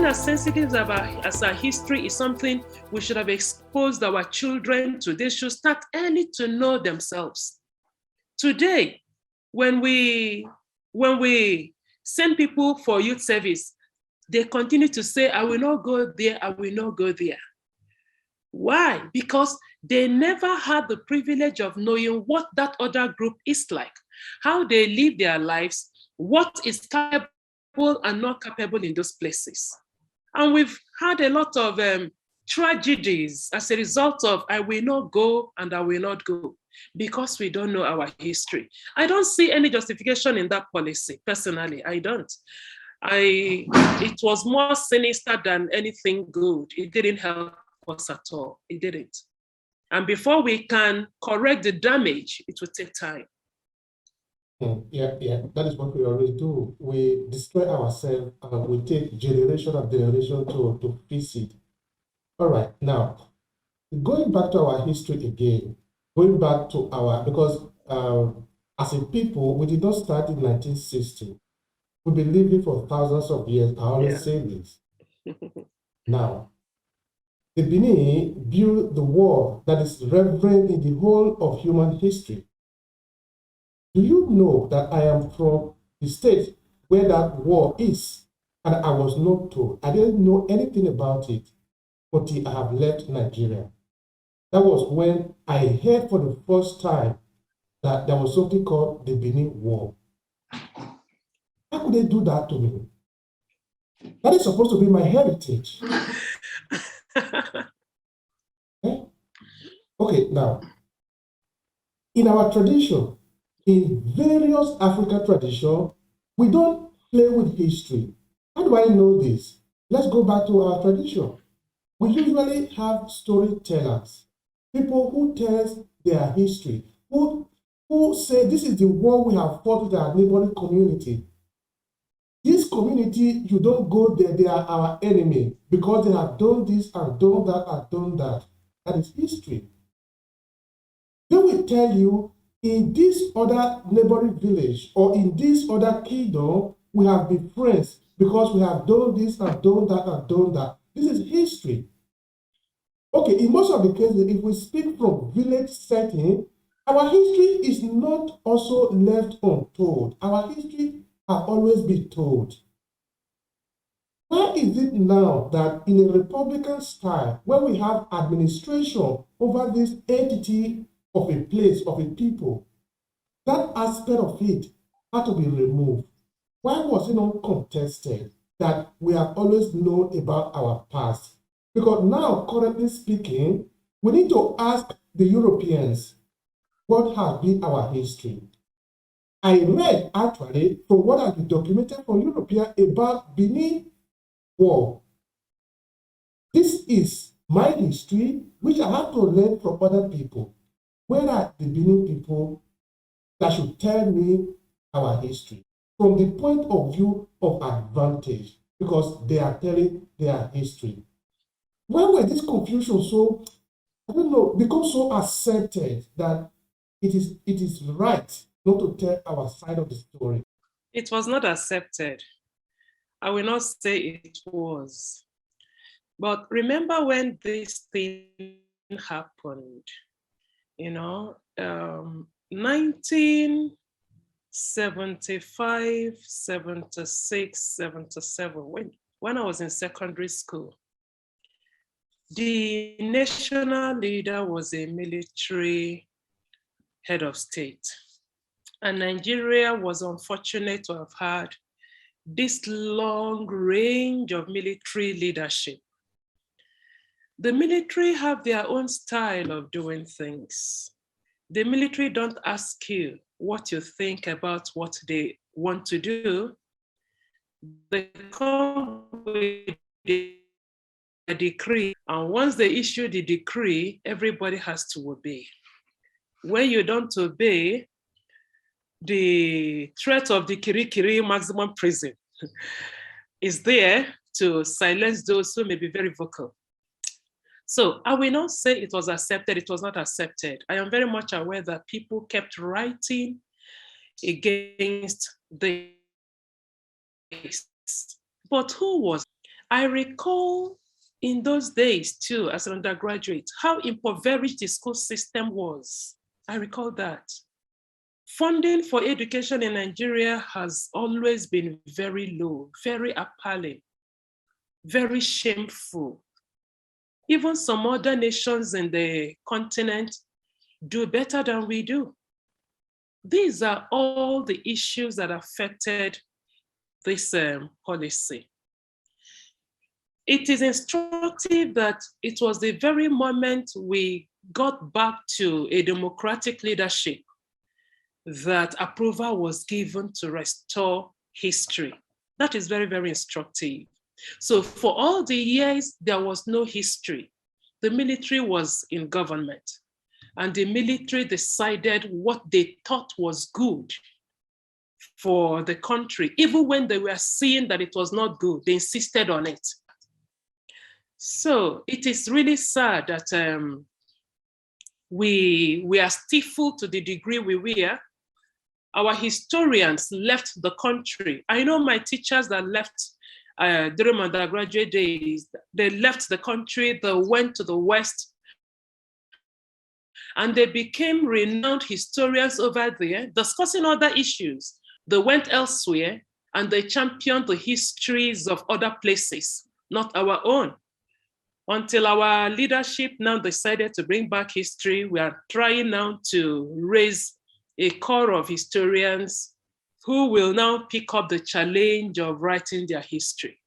as sensitive as our history is something we should have exposed our children to. They should start early to know themselves. Today, when we send people for youth service, they continue to say, I will not go there, I will not go there. Why? Because they never had the privilege of knowing what that other group is like, how they live their lives, what is capable and not capable in those places. And we've had a lot of tragedies as a result of I will not go and I will not go, because we don't know our history. I don't see any justification in that policy, personally, I don't. It was more sinister than anything good. It didn't help us at all. It didn't. And before we can correct the damage, it will take time. Yeah, that is what we always do. We destroy ourselves and we take generation after generation to fix it. All right, now, going back to our history again, going back to because as a people, we did not start in 1960. We've been living for thousands of years. I always say this. Now, the Benin built the wall that is reverent in the whole of human history. Do you know that I am from the state where that wall is? And I was not told. I didn't know anything about it until I have left Nigeria. That was when I heard for the first time that there was something called the Benin Wall. How could they do that to me? That is supposed to be my heritage. Okay, now, in our tradition, in various African traditions, we don't play with history. How do I know this? Let's go back to our tradition. We usually have storytellers, people who tell their history, who say this is the war we have fought with our neighboring community. This community, you don't go there, they are our enemy because they have done this and done that and done that. That is history. They will tell you, in this other neighboring village or in this other kingdom, we have been friends because we have done this and done that and done that. This is history. Okay, in most of the cases, if we speak from village setting, our history is not also left untold. Our history has always been told. Why is it now that in a Republican style, when we have administration over this entity of a place, of a people, that aspect of it had to be removed? Why was it not contested that we have always known about our past? Because now, currently speaking, we need to ask the Europeans what has been our history. I read actually from what has been documented from Europeans about Benin War. This is my history, which I have to learn from other people. Where are the Benin people that should tell me our history from the point of view of advantage, because they are telling their history? When were this confusion so, I don't know, become so accepted that it is right not to tell our side of the story? It was not accepted. I will not say it was. But remember when this thing happened, 1975, 76, 77, when I was in secondary school, the national leader was a military head of state. And Nigeria was unfortunate to have had this long range of military leadership. The military have their own style of doing things. The military don't ask you what you think about what they want to do. They come with a decree, and once they issue the decree, everybody has to obey. When you don't obey, the threat of the Kirikiri maximum prison is there to silence those who may be very vocal. So I will not say it was accepted, it was not accepted. I am very much aware that people kept writing against this. But who was? I recall in those days too, as an undergraduate, how impoverished the school system was. I recall that. Funding for education in Nigeria has always been very low, very appalling, very shameful. Even some other nations in the continent do better than we do. These are all the issues that affected this policy. It is instructive that it was the very moment we got back to a democratic leadership that approval was given to restore history. That is very, very instructive. So for all the years, there was no history. The military was in government, and the military decided what they thought was good for the country. Even when they were seeing that it was not good, they insisted on it. So it is really sad that we are stifled to the degree we were. Our historians left the country. I know my teachers that left during my undergraduate days, they left the country, they went to the West, and they became renowned historians over there, discussing other issues. They went elsewhere and they championed the histories of other places, not our own. Until our leadership now decided to bring back history, we are trying now to raise a core of historians who will now pick up the challenge of writing their history.